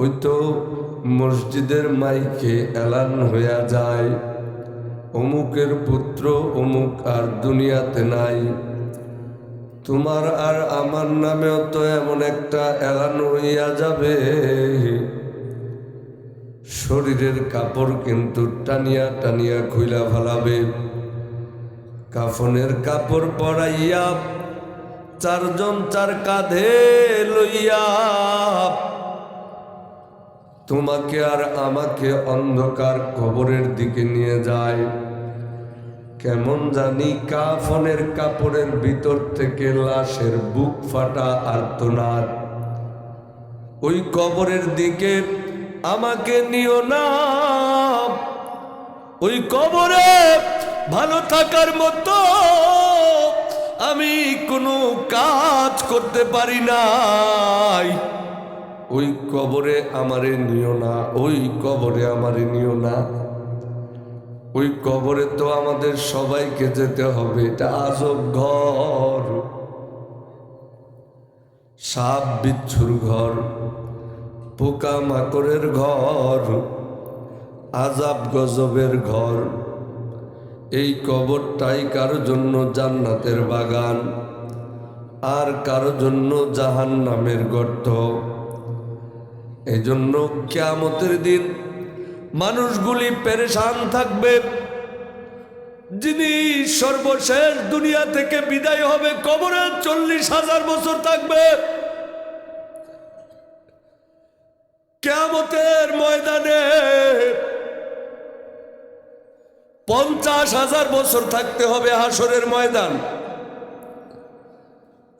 ওই তো মসজিদের মাইকে এলান হইয়া যায়, অমুকের পুত্র অমুক আর দুনিয়াতে নাই। তোমার আর আমার নামেও তো এমন একটা এলান হইয়া যাবে, শরীরের কাপড় কিন্তু টানিয়া টানিয়া খুইলা ফেলাবে। কাফনের কাপড় পরাইয়া চারজন চার কাঁধে লইয়া তোমাকে আর আমাকে অন্ধকার কবরের দিকে নিয়ে যায়। কেমন জানি কাফনের কাপড়ের ভিতর থেকে লাশের বুক ফাটা আর্তনাদ। ওই কবরের দিকে আমাকে নিও না, ওই কবরে ভালো থাকার মতো আমি কোনো কাজ করতে পারি নাই। ওই কবরে আমারে নিও না, ওই কবরে আমারে নিও না। ওই কবরে তো আমাদের সবাইকে যেতে হবে। এটা আজব ঘর, সাপ বিচ্ছুর ঘর, পোকা মাকড়ের ঘর, আজাব গজবের ঘর। এই কবরটাই কারো জন্য জান্নাতের বাগান, আর কারো জন্য জাহান্নামের গর্ত। এজন্য কিয়ামতের দিন মানুষগুলি পেরেশান থাকবে। যিনি সর্বশেষ দুনিয়া থেকে বিদায় হবে, কবরে 40,000 বছর থাকবে। কিয়ামতের ময়দানে 50,000 বছর থাকতে হবে। হাসরের ময়দান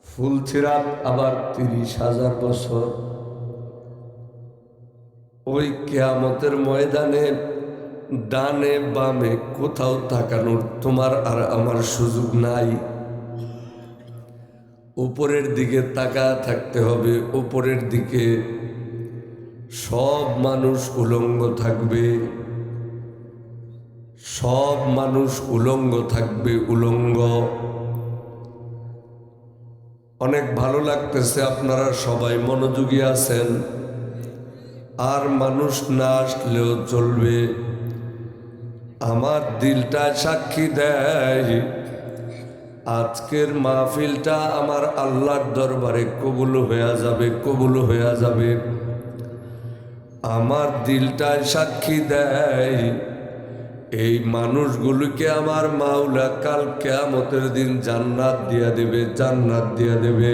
ফুলছিরাত আবার 30,000 বছর। ওই কিয়ামতের ময়দানে ডানে বামে কোথাও তাকানোর তোমার আর আমার সুযোগ নাই। উপরের দিকে তাকায় থাকতে হবে। উপরের দিকে সব মানুষ উলঙ্গ থাকবে, সব মানুষ উলঙ্গ থাকবে, উলঙ্গ। অনেক ভালো লাগতেছে, আপনারা সবাই মনোযোগী আছেন। আর মানুষ না আসলেও চলবে। আমার দিলটা সাক্ষী দেয়, আজকের মাহফিলটা আমার আল্লাহর দরবারে কবুল হয়ে যাবে, কবুল হয়ে যাবে। আমার দিলটা সাক্ষী দেয়, এই মানুষগুলোকে আমার মাওলা কাল কিয়ামতের দিন জান্নাত দিয়া দেবে, জান্নাত দিয়া দেবে।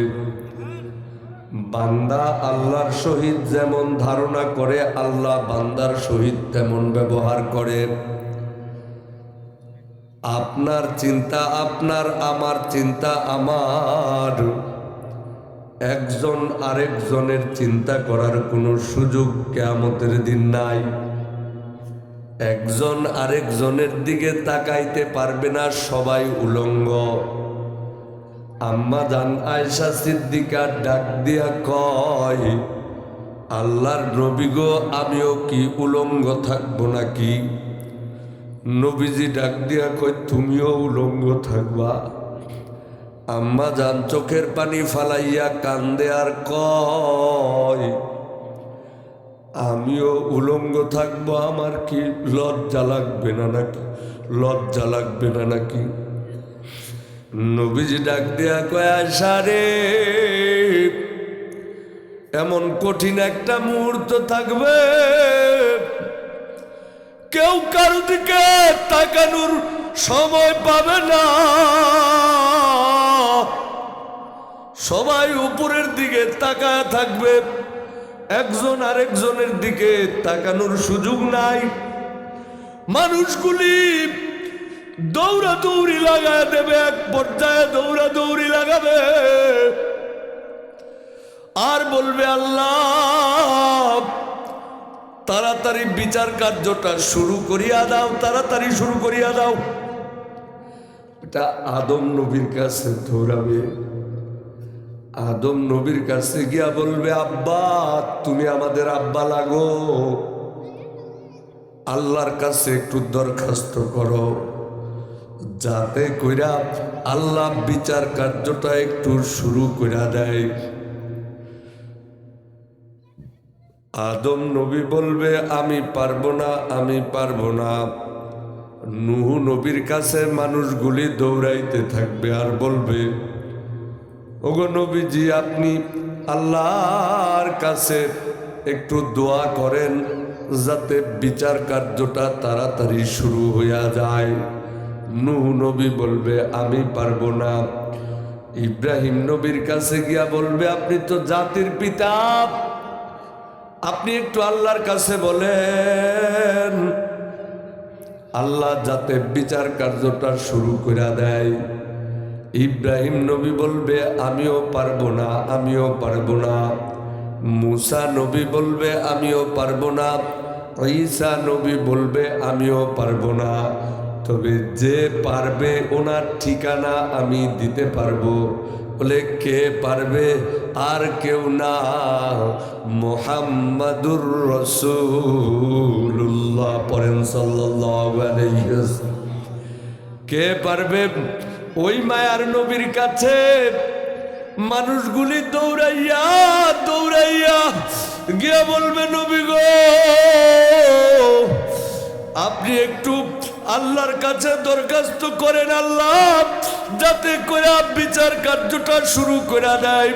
বান্দা আল্লাহর সহিত যেমন ধারণা করে, আল্লাহ বান্দার সহিত তেমন ব্যবহার করে। আপনার চিন্তা আপনার, আমার চিন্তা আমার। একজন আরেকজনের চিন্তা করার কোনো সুযোগ কিয়ামতের দিন নাই। একজন আরেকজনের দিকে তাকাইতে পারবে না, সবাই উলঙ্গ। আম্মা জান আয়েশা সিদ্দিকা ডাক দিয়া কয়, আল্লাহর নবী গো, আমিও কি উলঙ্গ থাকবো নাকি? নবীজি ডাক দিয়া কয়, তুমিও উলঙ্গ থাকবা? আম্মা জান চোখের পানি ফালাইয়া কান্দে আর কয়, আমিও উলঙ্গ থাকবো, আমার কি লজ্জা লাগবে না নাকি? লজ্জা লাগবে না নাকি? নবীজি ডাক দিয়া কয়, আয়েশা রে, এমন কঠিন একটা মুহূর্ত থাকবে, কেউ কারো দিকে তাকানোর সময় পাবে না। সবাই উপরের দিকে তাকায় থাকবে, একজন আরেকজনের দিকে তাকানোর সুযোগ নাই। মানুষগুলি দৌড়াদৌড়ি লাগায় দেবে, এক পর্যায়ে দৌড়াদৌড়ি লাগাবে আর বলবে, আল্লাহ তাড়াতাড়ি বিচার কার্যটা শুরু করিয়া দাও, তাড়াতাড়ি শুরু করিয়া দাও। এটা আদম নবীর কাছে দৌড়াবে। আদম নবীর কাছে গিয়া বলবে, আব্বা তুমি আমাদের আব্বা লাগো, আল্লাহর কাছে একটু দরখাস্ত করো, যাতে কইরা আল্লাহ বিচার কার্যটা একটু শুরু কইরা দেয়। আদম নবী বলবে আমি পারবো না, আমি পারবো না। নূহ নবীর কাছে মানুষগুলি দৌড়াইতে থাকবে আর বলবে, ওগো নবীজি, আপনি আল্লাহর কাছে একটু দোয়া করেন যাতে বিচার কার্যটা তাড়াতাড়ি শুরু হইয়া যায়। নূহ নবী বলবে আমি পারবো না। ইব্রাহিম নবীর কাছে গিয়া বলবে, আপনি তো জাতির পিতা, আপনি একটু আল্লাহর কাছে বলেন আল্লাহ যাতে বিচার কার্যটা শুরু করে দেয়। ইব্রাহিম নবী বলবে আমিও পারবো না, আমিও পারবো না। মুসা নবী বলবে আমিও পারবো না। ঈসা নবী বলবে আমিও পারবো না। তবে যে পারবে ওনার ঠিকানা আমি দিতে পারবো। বলে কে পারবে? আর কেউ না, মুহাম্মাদুর রাসূলুল্লাহ পড়েন সাল্লাল্লাহু আলাইহি ওয়াসাল্লাম। কে পারবে? ওই মায়ার নবীর কাছে মানুষগুলি দৌড়াইয়া দৌড়াইয়া গিয়া বলবে, নবী গো, আপনি একটু আল্লাহর কাছে দরখাস্ত করেন আল্লাহ যাতে করে বিচার কার্যটা শুরু করে দেয়।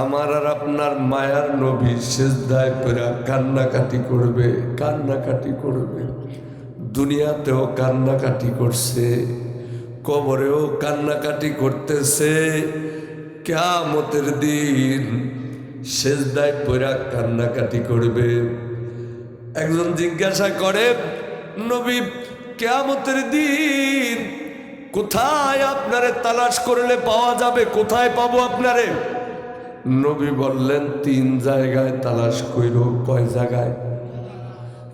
আমার আর আপনার মায়ার নবী সিজদায় পড়ে কান্নাকাটি করবে, কান্নাকাটি করবে। দুনিয়াতেও কান্নাকাটি করছে, কবরেও কান্নাকাটি করতেছে, কিয়ামতের দিন সিজদায় পড়ে কান্নাকাটি করবে। একজন জিজ্ঞাসা করে, নবী, কিয়ামতের দিন কোথায় আপনারে তালাশ করলে পাওয়া যাবে? কোথায় পাবো আপনারে? নবী বললেন, 3 জায়গায় তালাশ কইর। কয় জায়গায়?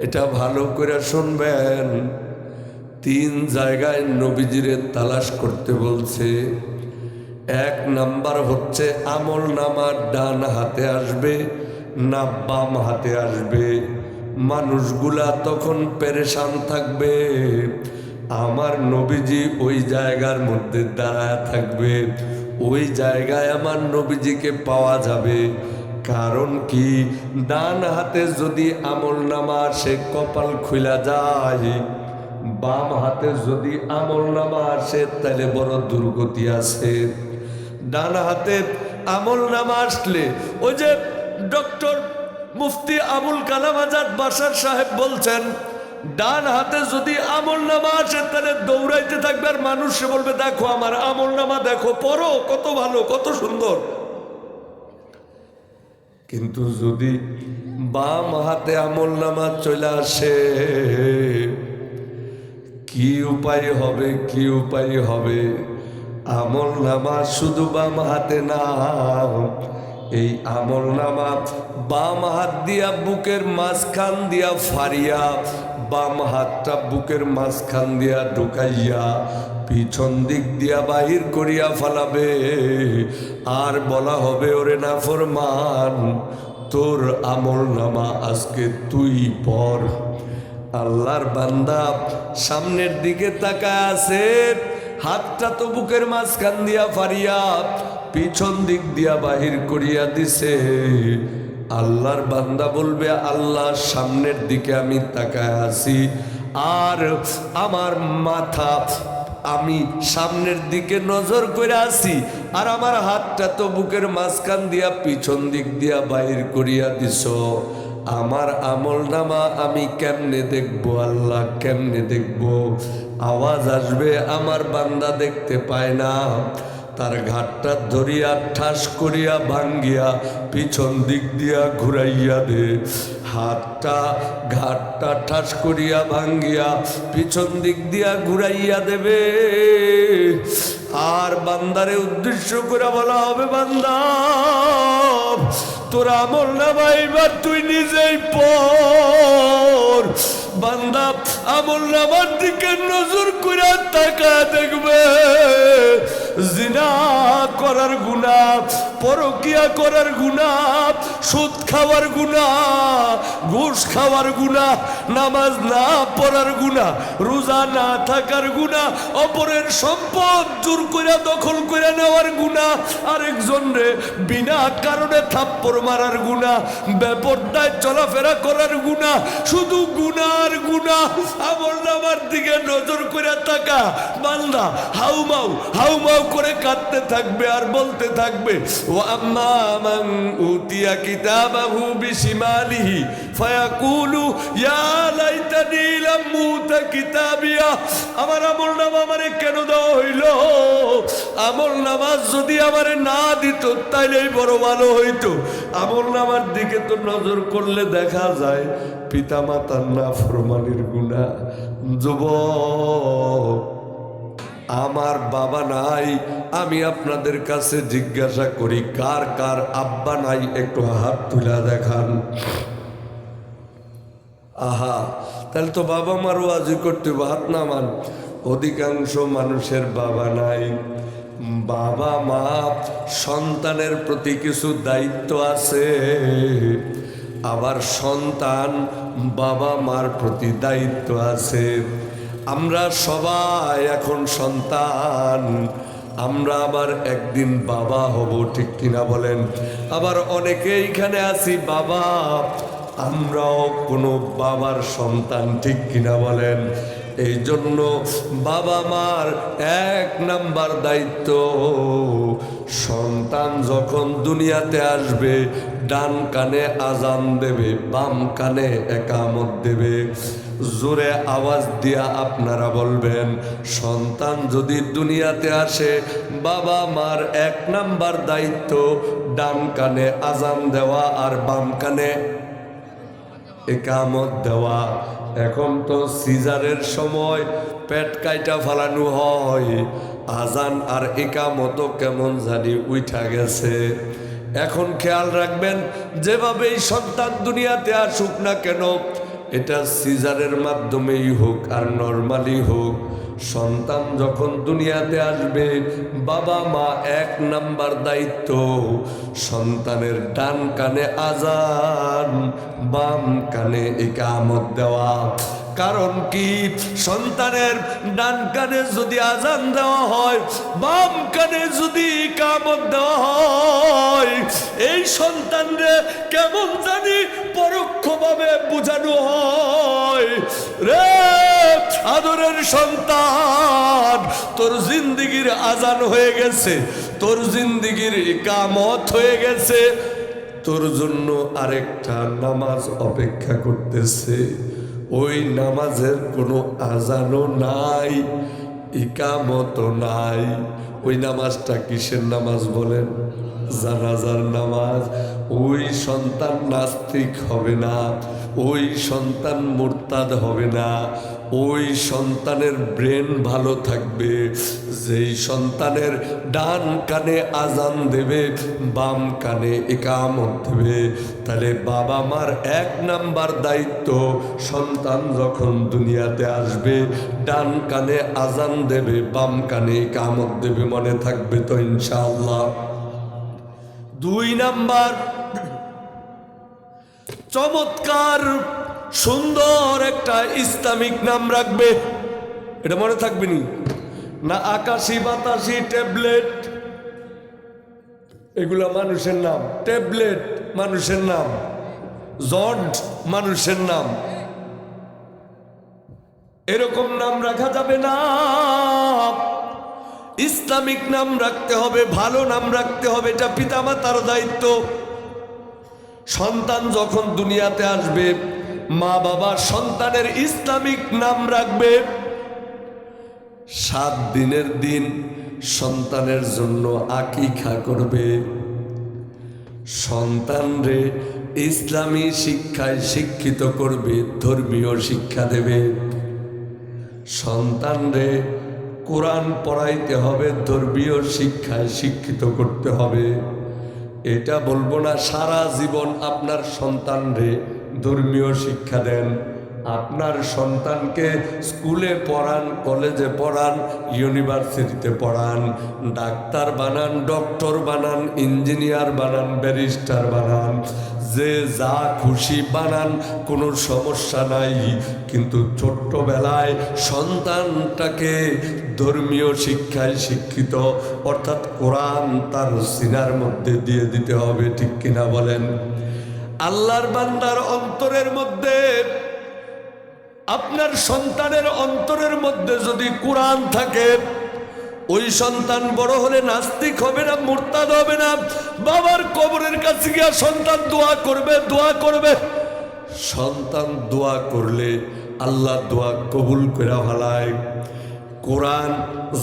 এটা ভালো করে শুনবেন। 3 জায়গায় নবীজিরে তালাশ করতে বলছে। 1 নাম্বার হচ্ছে আমল নামার ডান হাতে আসবে না বাম হাতে আসবে। মানুষগুলা তখন পেরেশান থাকবে। আমার নবীজি ওই জায়গার মধ্যে দাঁড়ায় থাকবে। ওই জায়গায় আমার নবীজিকে পাওয়া যাবে। কারণ কি? ডান হাতে যদি আমল নামা আসে কপাল খুলা যায়, বাম হাতে যদি আমল নামা আসে তাহলে বড় দুর্গতি আছে। ডান হাতে আমল নামা আসলে, ওই যে ডক্টর মুফতি আবুল কালাম আজাদ বাশার সাহেব বলছেন, ডান হাতে যদি আমল নামা আসে তাহলে দৌড়াইতে থাকবে আর মানুষে বলবে, দেখো আমার আমল নামা, দেখো, পড়ো, কত ভালো, কত সুন্দর। কিন্তু যদি বাম হাতে আমল নামা চলে আসে, কি উপায় হবে? কি উপায় হবে? আমল নামা শুধু বাম হাতে না, এই আমল নামা বাম হাত দিয়া বুকের মাঝখান দিয়া ফারিয়া, বাম হাতটা বুকের মাঝখান দিয়া ঢুকাইয়া পিছন দিক দিয়া বাহির করিয়া ফালাবে। আর বলা হবে, ওরে নাফরমান, তোর আমল নামা আজকে তুই পড়। আল্লাহর বান্দা সামনের দিকে তাকায় আছে, হাতটা তো বুকের মাঝখান দিয়া ফারিয়া পিছন দিক দিয়া বাহির করিয়া দিছে। আল্লাহর বান্দা বলবে, আল্লাহ সামনের দিকে আমি তাকায় আছি আর আমার মাথা আমি সামনের দিকে নজর করে আছি, আর আমার হাতটা তো বুকের মাঝখান দিয়া পিছন দিক দিয়া বাহির করিয়া দিছ। আমার আমল নামা আমি কেমনে দেখবো আল্লাহ, কেমনে দেখবো? আওয়াজ আসবে, আমার বান্দা দেখতে পায় না। তার ঘাটটা ধরিয়া ঠাস করিয়া ভাঙ্গিয়া পিছন দিক দিয়া ঘুরাইয়া দে। হাতটা ঘাটটা ঠাস করিয়া ভাঙ্গিয়া পিছন দিক দিয়া ঘুরাইয়া দেবে। আর বান্দারে উদ্দেশ্য করে বলা হবে, বান্দা, তোর আমল নামা এবার তুই নিজেই পড়। বান্দা আমল নামার দিকে নজর করে তাকা দেখবে, জিনা করার গুনাহ, পরকিয়া করার গুনাহ, সুদ খাওয়ার গুনাহ, ঘুষ খাওয়ার গুনাহ, নামাজ না পড়ার গুনাহ, রোজা না থাকার গুনাহ, অপরের সম্পদ জোর করে দখল করে নেওয়ার গুনাহ, আরেকজনরে বিনা কারণে থাপ্পড় মারার গুনাহ, বেপরদায় চলাফেরা করার গুনাহ, শুধু গুনাহ আর গুনাহ। আমলনামার দিকে নজর করে তাকা, বান্দা হাউমাউ করে কাঁদতে থাকবে আর বলতে থাকবে, ও আম্মা মান উতিয়া কিতাবাহু বিশিমালিহি ফায়াকুলু ইয়া লাইতানি লাম উতা কিতাবিয়া। আমার আমলনামা আমারে কেন দেওয়া হইল? আমলনামা যদি আমারে না দিত তাইলেই বড় ভালো হইতো। আমলনামার দিকে তো নজর করলে দেখা যায় পিতামাতার নাফরমানির গুনাহ। যুবক, আমার বাবা নাই, আমি আপনাদের কাছে জিজ্ঞাসা করি, কার কার আব্বা নাই? একটু হাত তুলে দেখান। আহা, তাহলে তো বাবা মার ওয়াজি করতে হাত নামান। অধিকাংশ মানুষের বাবা নাই। বাবা মা সন্তানের প্রতি কিছু দায়িত্ব আছে, আবার সন্তান বাবা মার প্রতি দায়িত্ব আছে। আমরা সবাই এখন সন্তান, আমরা আবার একদিন বাবা হব, ঠিক কিনা বলেন? আবার অনেকে এইখানে আছি বাবা, আমরাও কোনো বাবার সন্তান, ঠিক কিনা বলেন? এই জন্য বাবা মার এক নাম্বার দায়িত্ব, সন্তান যখন দুনিয়াতে আসবে ডান কানে আজান দেবে, বাম কানে একামত দেবে। জোরে আওয়াজ দিয়া আপনারা বলবেন, সন্তান যদি দুনিয়াতে আসে বাবা মার এক নাম্বার দায়িত্ব ডান কানে আজান দেওয়া আর বাম কানে একামত দেওয়া। এখন তো সিজারের সময় পেট কাইটা ফালানো হয়, আজান আর একামত কেমন জানি উঠা গেছে। এখন খেয়াল রাখবেন, যেভাবেই সন্তান দুনিয়াতে আসুক না কেন, এটা সিজারের মাধ্যমেই হোক আর নরমালি হোক, সন্তান যখন দুনিয়াতে আসবে বাবা মা এক নাম্বার দায়িত্ব সন্তানের ডান কানে আজান, বাম কানে ইকামত দেওয়া। কারণ কি, সন্তানের ডান কানে যদি আজান দেওয়া হয়, বাম কানে যদি ইকামত দেওয়া হয়, এই সন্তানরে কেমন জানি পরোক্ষভাবে বোঝানো হয়, রে আদরের সন্তান, তোর জিন্দিগির আজান হয়ে গেছে, তোর জিন্দিগির ইকামত হয়ে গেছে, তোর জন্য আরেকটা নামাজ অপেক্ষা করতেছে। ওই নামাজের কোনো আজানও নাই, ইকামতও নাই। ওই নামাজটা কিসের নামাজ বলেন? জানাজার নামাজ। ওই সন্তান নাস্তিক হবে না, ওই সন্তান মুরতাদ হবে না, ওই সন্তানের ব্রেন ভালো থাকবে। যেই সন্তানের ডান কানে আজান দেবে, বাম কানে ইকামত দেবে। তাহলে বাবা মার এক নাম্বার দায়িত্ব, সন্তান যখন দুনিয়াতে আসবে ডান কানে আজান দেবে, বাম কানে ইকামত দেবে। মনে থাকবে তো ইনশাআল্লাহ? দুই নাম্বার, চমৎকার সুন্দর একটা ইসলামিক নাম রাখবে। এটা মনে থাকবে নি? না আকাশি বাতাসি ট্যাবলেট, এগুলা মানুষের নাম। ট্যাবলেট মানুষের নাম, জড মানুষের নাম। এরকম নাম রাখা যাবে না। ইসলামিক নাম রাখতে হবে, ভালো নাম রাখতে হবে। এটা পিতামাতার দায়িত্ব। সন্তান যখন দুনিয়াতে আসবে মা বাবা সন্তানের ইসলামিক নাম রাখবে। 7 দিনের দিন সন্তানের জন্য আকিকা করবে। সন্তানরে ইসলামী শিক্ষায় শিক্ষিত করবে, ধর্মীয় শিক্ষা দেবে। সন্তানরে কোরআন পড়াইতে হবে, ধর্মীয় শিক্ষায় শিক্ষিত করতে হবে। এটা বলবো না সারা জীবন আপনার সন্তানরে ধর্মীয় শিক্ষা দেন, আপনার সন্তানকে স্কুলে পড়ান, কলেজে পড়ান, ইউনিভার্সিটিতে পড়ান, ডাক্তার বানান, ডক্টর বানান, ইঞ্জিনিয়ার বানান, ব্যারিস্টার বানান, যে যা খুশি বানান, কোনো সমস্যা নাই। কিন্তু ছোট্টবেলায় সন্তানটাকে ধর্মীয় শিক্ষায় শিক্ষিত, অর্থাৎ কোরআন তার সিনার মধ্যে দিয়ে দিতে হবে। ঠিক কিনা বলেন? আল্লাহর বান্দার অন্তরের মধ্যে, আপনার সন্তানের অন্তরের মধ্যে যদি কোরআন থাকে, ওই সন্তান বড় হলে নাস্তিক হবে না, মুরতাদ হবে না। বাবার কবরের কাছে গিয়ে সন্তান দোয়া করবে, দোয়া করবে। সন্তান দোয়া করলে আল্লাহ দোয়া কবুল করে ভালায়। কোরআন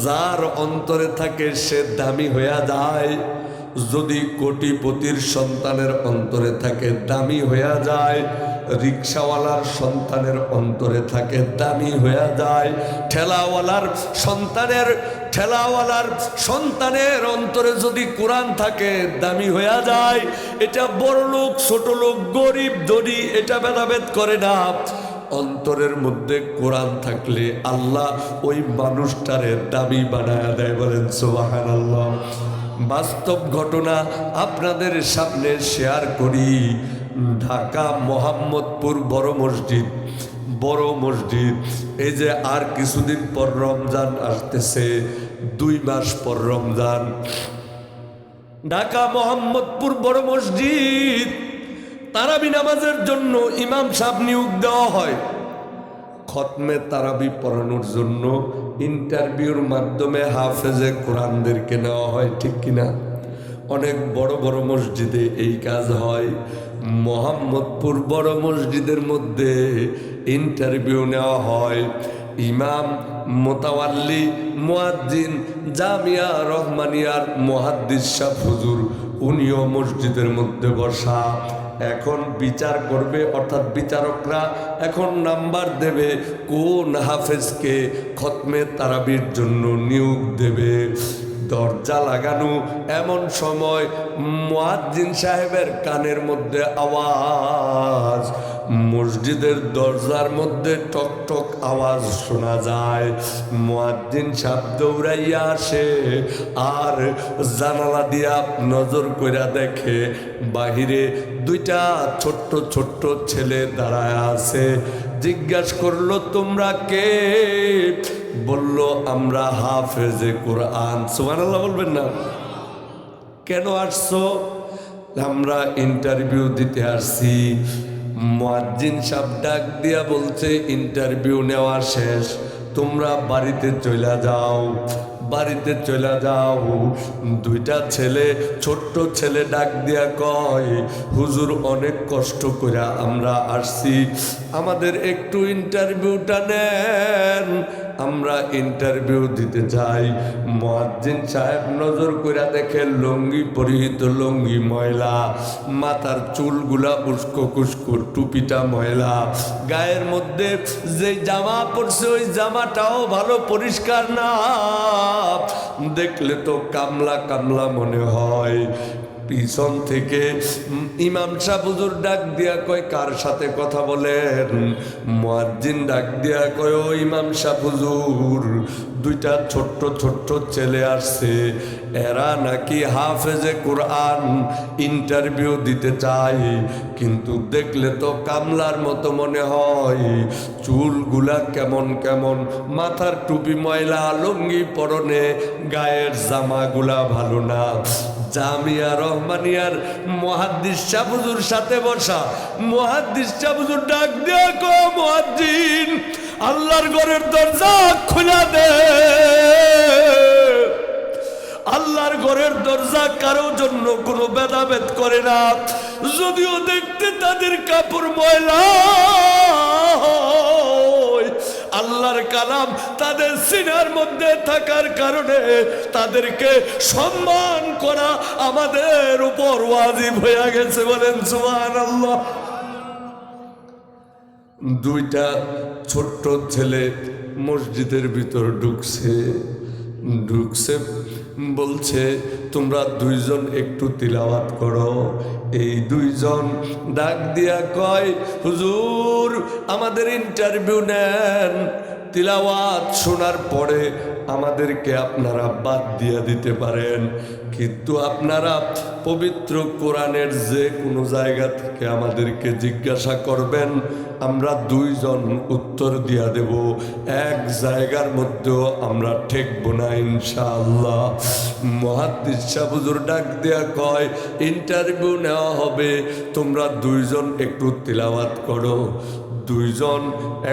যার অন্তরে থাকে সে দামি হইয়া যায়। যদি কোটিপতির সন্তানের অন্তরে থাকে দামি হইয়া যায়, রিক্সাওয়ালার সন্তানের অন্তরে থাকে দামি হইয়া যায়, ঠেলাওয়ালার সন্তানের অন্তরে যদি কোরআন থাকে দামি হইয়া যায়। এটা বড় লোক, ছোট লোক, গরিব ধনী, এটা ভেদাভেদ করে না। অন্তরের মধ্যে কোরআন থাকলে আল্লাহ ওই মানুষটারে দামি বানায়া দেয়। বলেন সুবহানাল্লাহ। বাস্তব ঘটনা আপনাদের সামনে শেয়ার করি। ঢাকা মোহাম্মদপুর বড় মসজিদ, এই যে আর কিছুদিন পর রমজান আসতেছে, 2 মাস পর রমজান। ঢাকা মোহাম্মদপুর বড় মসজিদ তারাবি নামাজের জন্য ইমাম সাহেব নিয়োগ দেওয়া হয়। খতমে তারাবি পড়ানোর জন্য ইন্টারভিউর মাধ্যমে হাফেজে কোরআনদেরকে নেওয়া হয়। ঠিক কিনা? অনেক বড় বড় মসজিদে এই কাজ হয়। মোহাম্মদপুর বড় মসজিদের মধ্যে ইন্টারভিউ নেওয়া হয়। ইমাম, মোতাওয়াল্লি, মুয়াজ্জিন, জামিয়া রহমানিয়ার মুহাদ্দিস সাহেব হুজুর, উনিও মসজিদের মধ্যে বসা। এখন বিচার করবে, অর্থাৎ বিচারকরা এখন নাম্বার দেবে কোন হাফেজকে খতমে তারাবির জন্য নিয়োগ দেবে। দরজা লাগানো, এমন সময় মুয়াজ্জিন সাহেবের কানের মধ্যে আওয়াজ, মসজিদের দরজার মধ্যে টক টক আওয়াজ শোনা যায়। মুয়াজ্জিন সাহেব দৌড়াইয়া আসে, আর জানালা দিয়া নজর কইরা দেখে বাহিরে 2টা ছোট্ট ছোট্ট ছেলে দাঁড়ায় আছে। জিজ্ঞাসা করলো, তোমরা কে? বলল, আমরা হাফেজে কোরআন। সুবহানাল্লাহ বলবেন না? কেন আসছো? আমরা ইন্টারভিউ দিতে আসছি। মুয়াজ্জিন সাহেব ডাক দিয়া বলছে, ইন্টারভিউ নেওয়া শেষ, তোমরা বাড়িতে চলে যাও, বাড়িতে চলে যাও। 2টা ছেলে, ছোট্ট ছেলে ডাক দিয়া কয়, হুজুর অনেক কষ্ট করে আমরা আসছি, আমাদের একটু ইন্টারভিউটা নেন, আমরা ইন্টারভিউ দিতে চাই। মুয়াজ্জিন সাহেব নজর করে দেখে লুঙ্গি পরিহিত, লুঙ্গি ময়লা, মাথার চুলগুলা উস্কো কুস্কো, টুপিটা ময়লা, গায়ের মধ্যে যে জামা পরছে ওই জামাটাও ভালো পরিষ্কার না, দেখলে তো কামলা কামলা মনে হয়। পিছন থেকে ইমাম সাহেব হুজুর ডাক দিয়া কয়, কার সাথে কথা বলেন? মুয়াজ্জিন ডাক দিয়া কয়, ও ইমাম সাহেব হুজুর, 2টা ছোট্ট ছোট্ট ছেলে আসছে, এরা নাকি হাফেজে কোরআন, ইন্টারভিউ দিতে চাই, কিন্তু দেখলে তো কামলার মতো মনে হয়, চুলগুলা কেমন কেমন, মাথার টুপি ময়লা, লুঙ্গি পরনে, গায়ের জামাগুলা ভালো না। জামিয়া রহমানিয়ার মুহাদ্দিস সাহেব হুজুর সাথে বসা। মুহাদ্দিস সাহেব হুজুর ডাক দিয়া কয়, মুয়াজ্জিন, আল্লাহর ঘরের দরজা খুলে দে। আল্লাহর ঘরের দরজা কারো জন্য কোনো ভেদাভেদ করে না, যদিও দেখতে তাদের কাপড় ময়লা, আল্লাহর কালাম তাদের সিনার মধ্যে থাকার কারণে তাদেরকে সম্মান করা আমাদের উপর ওয়াজিব হয়ে গেছে। বলেন সুবহানাল্লাহ। 2টা ছোট্ট ছেলে মসজিদের ভিতর ঢুকছে, বলছে তোমরা দুইজন একটু তিলাওয়াত করো। এই দুইজন ডাক দিয়া কয়, হুজুর আমাদের ইন্টারভিউ নেন, তিলাওয়াত শোনার পরে আমাদেরকে আপনারা বাদ দিয়ে দিতে পারেন, কিন্তু আপনারা পবিত্র কোরআনের যে কোনো জায়গা থেকে আমাদেরকে জিজ্ঞাসা করবেন, আমরা দুইজন উত্তর দিয়া দেব, এক জায়গার মধ্যেও আমরা ঠেকব না ইনশাআল্লাহ। মুহাদ্দিস সাহেব হুজুর ডাক দেয়া কয়, ইন্টারভিউ নেওয়া হবে, তোমরা দুইজন একটু তিলাওয়াত করো। দুইজন,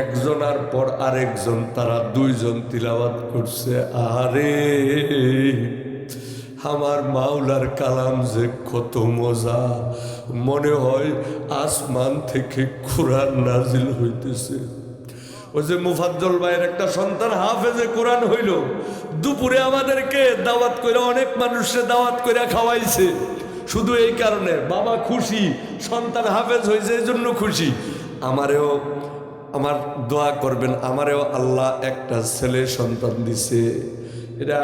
একজনের পর আরেকজন, তারা দুইজন তিলাওয়াত করছে। আরে আমার মাওলার কালাম যে কত মজা, মনে হয় আসমান থেকে কোরআন নাজিল হইতেছে। ওই যে মুফাজ্জল ভাইয়ের একটা সন্তান হাফেজে কোরআন হইল, দুপুরে আমাদেরকে দাওয়াত করে, অনেক মানুষের দাওয়াত করে খাওয়াইছে, শুধু এই কারণে বাবা খুশি, সন্তান হাফেজ হয়েছে এই জন্য খুশি। আমারেও, আমার দোয়া করবেন, আমারেও আল্লাহ একটা ছেলে সন্তান দিছে। এটা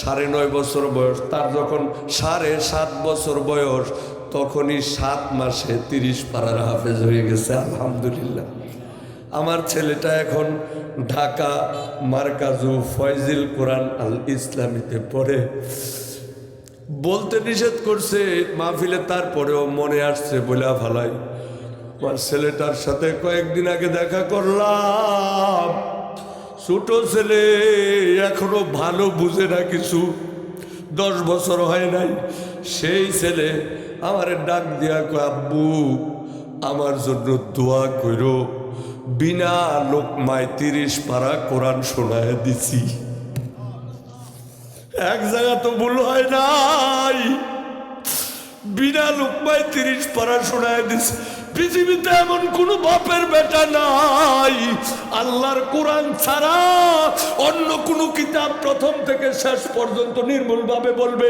9.5 বছর বয়স, তার যখন 7.5 বছর বয়স তখনই 7 মাসে 30 পারার হাফেজ হয়ে গেছে, আলহামদুলিল্লাহ। আমার ছেলেটা এখন ঢাকা মার্কাজু ফয়জিল কোরআন আল ইসলামীতে পড়ে। বলতে নিষেধ করছে মাহফিলে, তারপরেও মনে আসছে বলে ভালাই। আমার ছেলেটার সাথে কয়েকদিন আগে দেখা করলাম, ছোট ছেলে, এখনো ভালো বুঝে না কিছু, 10 বছর হয় নাই। সেই ছেলে আমার ডাক দিয়া কয়, আব্বু আমার জন্য দোয়া করো, বিনা লোকমায় 30 পারা কোরআন শোনায় দিছি। এক জায়গা তো ভুল হয় নাই, বিনা লোকমায় 30 পারা শোনায় দিছি। পৃথিবীতে এমন কোন বাপের বেটা নাই আল্লাহর কোরআন ছাড়া অন্য কোন কিতাব প্রথম থেকে শেষ পর্যন্ত নির্মূলভাবে বলবে